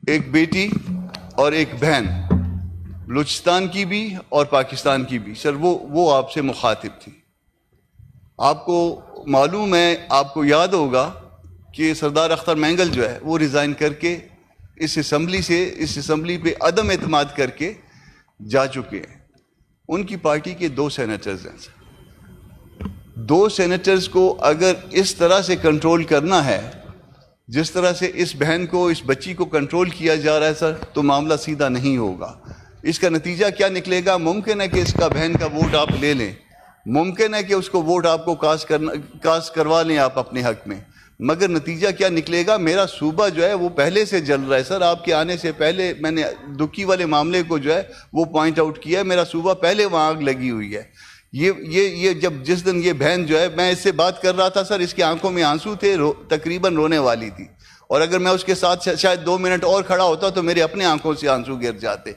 ایک بیٹی اور ایک بہن، بلوچستان کی بھی اور پاکستان کی بھی، سر وہ آپ سے مخاطب تھی۔ آپ کو معلوم ہے، آپ کو یاد ہوگا کہ سردار اختر مینگل جو ہے وہ ریزائن کر کے اس اسمبلی پہ عدم اعتماد کر کے جا چکے ہیں۔ ان کی پارٹی کے 2 سینیٹرز ہیں سر۔ 2 سینیٹرز کو اگر اس طرح سے کنٹرول کرنا ہے جس طرح سے اس بہن کو، اس بچی کو کنٹرول کیا جا رہا ہے سر، تو معاملہ سیدھا نہیں ہوگا۔ اس کا نتیجہ کیا نکلے گا؟ ممکن ہے کہ اس کا بہن کا ووٹ آپ لے لیں، ممکن ہے کہ اس کو ووٹ آپ کو کاسٹ کروا لیں آپ اپنے حق میں، مگر نتیجہ کیا نکلے گا؟ میرا صوبہ جو ہے وہ پہلے سے جل رہا ہے سر۔ آپ کے آنے سے پہلے میں نے دکی والے معاملے کو جو ہے وہ پوائنٹ آؤٹ کیا ہے، میرا صوبہ پہلے وہاں آگ لگی ہوئی ہے۔ یہ جس دن یہ بہن جو ہے، میں اس سے بات کر رہا تھا سر، اس کی آنکھوں میں آنسو تھے، تقریباً رونے والی تھی، اور اگر میں اس کے ساتھ شاید 2 منٹ اور کھڑا ہوتا تو میرے اپنے آنکھوں سے آنسو گر جاتے۔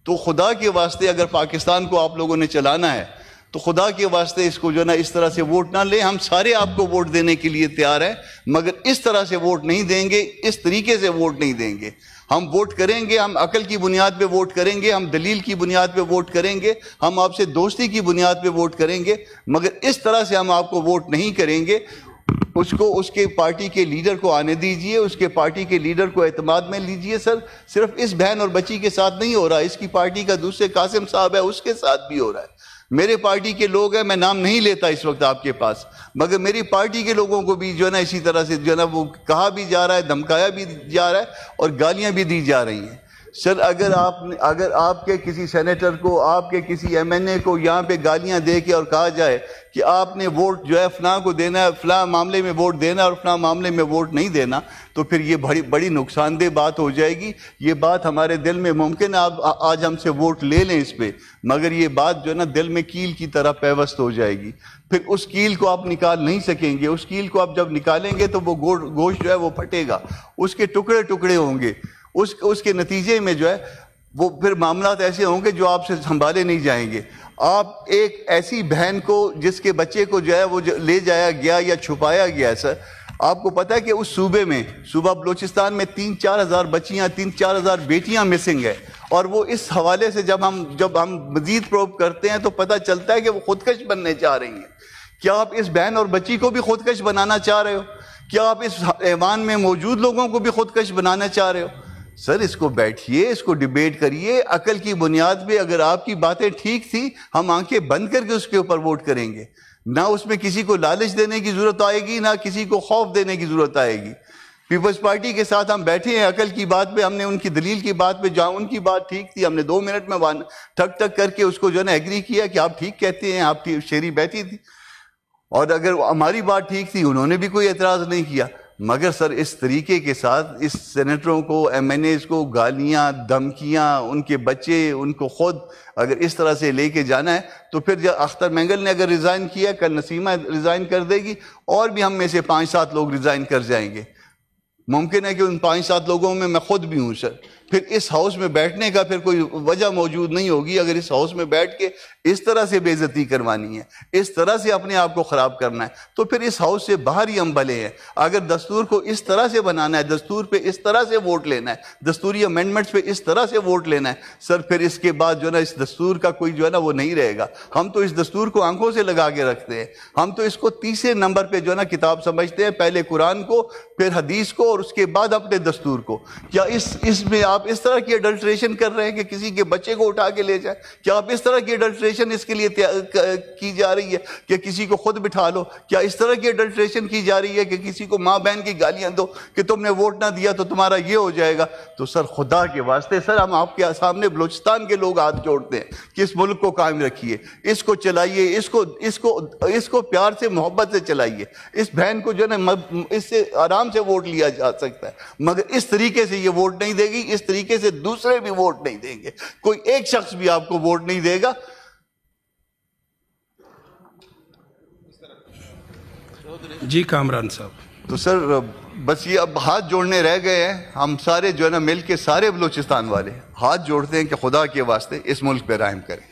تو خدا کے واسطے اگر پاکستان کو آپ لوگوں نے چلانا ہے تو خدا کے واسطے اس کو جو ہے نا اس طرح سے ووٹ نہ لیں۔ ہم سارے آپ کو ووٹ دینے کے لیے تیار ہیں، مگر اس طرح سے ووٹ نہیں دیں گے، اس طریقے سے ووٹ نہیں دیں گے۔ ہم ووٹ کریں گے، ہم عقل کی بنیاد پہ ووٹ کریں گے، ہم دلیل کی بنیاد پہ ووٹ کریں گے، ہم آپ سے دوستی کی بنیاد پہ ووٹ کریں گے، مگر اس طرح سے ہم آپ کو ووٹ نہیں کریں گے۔ اس کے پارٹی کے لیڈر کو آنے دیجئے، اس کے پارٹی کے لیڈر کو اعتماد میں لیجئے سر۔ صرف اس بہن اور بچی کے ساتھ نہیں ہو رہا، اس کی پارٹی کا دوسرے قاسم صاحب ہے، اس کے ساتھ بھی ہو رہا ہے۔ میرے پارٹی کے لوگ ہیں، میں نام نہیں لیتا اس وقت آپ کے پاس، مگر میری پارٹی کے لوگوں کو بھی جو ہے نا اسی طرح سے جو ہے نا وہ کہا بھی جا رہا ہے، دھمکایا بھی جا رہا ہے، اور گالیاں بھی دی جا رہی ہیں۔ سر اگر آپ کے کسی سینیٹر کو، آپ کے کسی ایم این اے کو یہاں پہ گالیاں دے کے اور کہا جائے کہ آپ نے ووٹ جو ہے فلاں کو دینا ہے، فلاں معاملے میں ووٹ دینا ہے اور فلاں معاملے میں ووٹ نہیں دینا، تو پھر یہ بڑی نقصان دہ بات ہو جائے گی۔ یہ بات ہمارے دل میں، ممکن ہے آپ آج ہم سے ووٹ لے لیں اس پہ، مگر یہ بات جو ہے نا دل میں کیل کی طرح پیوست ہو جائے گی۔ پھر اس کیل کو آپ نکال نہیں سکیں گے۔ اس کیل کو آپ جب نکالیں گے تو وہ گوشت جو ہے وہ پھٹے گا، اس کے ٹکڑے ٹکڑے ہوں گے، اس کے نتیجے میں جو ہے وہ پھر معاملات ایسے ہوں گے جو آپ سے سنبھالے نہیں جائیں گے۔ آپ ایک ایسی بہن کو، جس کے بچے کو جو ہے وہ لے جایا گیا یا چھپایا گیا سر، آپ کو پتہ ہے کہ اس صوبے میں، صوبہ بلوچستان میں 3-4 ہزار بچیاں، 3-4 ہزار بیٹیاں مسنگ ہے، اور وہ اس حوالے سے جب ہم مزید پروب کرتے ہیں تو پتہ چلتا ہے کہ وہ خودکش بننے چاہ رہی ہیں۔ کیا آپ اس بہن اور بچی کو بھی خودکش بنانا چاہ رہے ہو؟ کیا آپ اس ایوان میں موجود لوگوں کو بھی خودکش بنانا چاہ رہے ہو؟ سر اس کو بیٹھیے، اس کو ڈیبیٹ کریے عقل کی بنیاد پہ۔ اگر آپ کی باتیں ٹھیک تھی، ہم آنکھیں بند کر کے اس کے اوپر ووٹ کریں گے، نہ اس میں کسی کو لالچ دینے کی ضرورت آئے گی، نہ کسی کو خوف دینے کی ضرورت آئے گی۔ پیپلز پارٹی کے ساتھ ہم بیٹھے ہیں عقل کی بات پہ، ہم نے ان کی دلیل کی بات پہ، جہاں ان کی بات ٹھیک تھی ہم نے 2 منٹ میں ٹھک ٹھک کر کے اس کو جو ہے نا ایگری کیا کہ آپ ٹھیک کہتے ہیں، آپ شیری بیٹھی تھی، اور اگر ہماری بات ٹھیک تھی انہوں نے بھی کوئی اعتراض نہیں کیا۔ مگر سر اس طریقے کے ساتھ اس سینیٹروں کو، ایم این ایز کو گالیاں، دھمکیاں، ان کے بچے، ان کو خود اگر اس طرح سے لے کے جانا ہے تو پھر جب اختر مینگل نے اگر ریزائن کیا، کل نسیمہ ریزائن کر دے گی، اور بھی ہم میں سے 5-7 لوگ ریزائن کر جائیں گے۔ ممکن ہے کہ ان 5-7 لوگوں میں خود بھی ہوں سر۔ پھر اس ہاؤس میں بیٹھنے کا پھر کوئی وجہ موجود نہیں ہوگی۔ اگر اس ہاؤس میں بیٹھ کے اس طرح سے بے عزتی کروانی ہے، اس طرح سے اپنے آپ کو خراب کرنا ہے، تو پھر اس ہاؤس سے باہر ہی ہم بھلے ہیں۔ اگر دستور کو اس طرح سے بنانا ہے، دستور پہ اس طرح سے ووٹ لینا ہے، دستوری امینڈمنٹس پہ اس طرح سے ووٹ لینا ہے سر، پھر اس کے بعد جو ہے نا اس دستور کا کوئی جو ہے نا وہ نہیں رہے گا۔ ہم تو اس دستور کو آنکھوں سے لگا کے رکھتے ہیں، ہم تو اس کو 30 نمبر پہ جو ہے نا کتاب سمجھتے ہیں، پہلے قرآن کو، پھر حدیث کو، اور اس کے بعد اپنے دستور کو۔ کیا اس میں آپ اس طرح کی اڈلٹریشن کر رہے ہیں کہ کسی کے بچے کو اٹھا کے لے جائیں؟ کیا آپ اس طرح کی اڈلٹریشن اس کے لیے کی جا رہی ہے کہ کسی کو خود بٹھا لو؟ کیا اس طرح کی اڈلٹریشن کی جا رہی ہے کہ کسی کو ماں بہن کی گالیاں دو کہ تم نے ووٹ نہ دیا تو تمہارا یہ ہو جائے گا؟ تو سر خدا کے واسطے سر، ہم آپ کے سامنے بلوچستان کے لوگ ہاتھ جوڑتے ہیں کہ اس ملک کو قائم رکھیے، اس کو چلائیے، اس کو پیار سے، محبت سے چلائیے۔ اس بہن کو جو ہے نا اس سے آرام سے ووٹ لیا جا سکتا ہے، مگر اس طریقے سے یہ ووٹ نہیں دے گی، اس طریقے سے دوسرے بھی ووٹ نہیں دیں گے، کوئی ایک شخص بھی آپ کو ووٹ نہیں دے گا۔ جی کامران صاحب۔ تو سر بس یہ اب ہاتھ جوڑنے رہ گئے ہیں، ہم سارے جو ہے نا مل کے، سارے بلوچستان والے ہاتھ جوڑتے ہیں کہ خدا کے واسطے اس ملک پہ رحم کریں۔